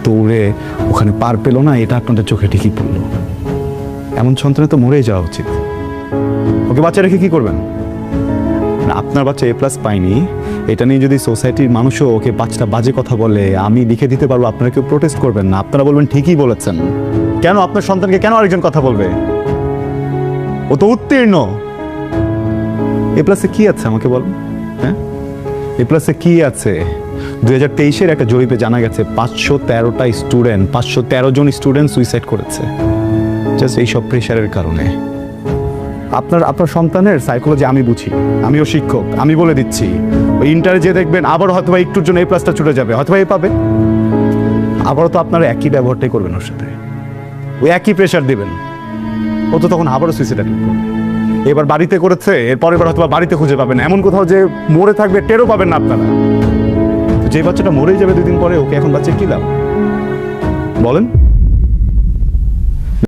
দৌড়ে ওখানে পার পেলো না, এটা আপনাদের চোখে ঠিকই পড়লো। এমন সন্তানে তো মরেই যাওয়া উচিত। ওকে বাচ্চা রেখে কি করবেন? না, আপনার বাচ্চা A+ পায়নি, এটা নিয়ে যদি সোসাইটির মানুষও ওকে 5টা বাজে কথা বলে, আমি লিখে দিতে পারবো, আপনারা কেউ প্রোটেস্ট করবেন না, আপনারা বলবেন ঠিকই বলেছেন। কেন আপনার সন্তানকে কেন আরেকজন কথা বলবে? ও তো উত্তীর্ণ। A+ কি আছে আমাকে বলুন? হ্যাঁ, A+ কি আছে? 2023-এর একটা জরিপে জানা গেছে 513 জন স্টুডেন্ট সুইসাইড করেছে জাস্ট এইসব প্রেশারের কারণে। আপনার সন্তানের সাইকোলজি আমি বুঝি, আমিও শিক্ষক, আমি বলে দিচ্ছি, ওই ইন্টারে যে দেখবেন আবার হয়তো বা একটুর জন্য A+টা ছুটে যাবে, হয়তো এ পাবে, আবারও তো আপনারা একই ব্যবহারটাই করবেন ওর সাথে, ওই একই প্রেশার দিবেন, ও তো তখন আবারও সুইসাইড করবে। এবার বাড়িতে করেছে, এরপরের বার হয়তো বাড়িতে খুঁজে পাবেন, এমন কোথাও যে মরে থাকবে টেরও পাবেন না আপনারা। যে বাচ্চাটা মরেই যাবে 2 দিন পরে, ওকে এখন বাচ্চা কি লাভ বলেন?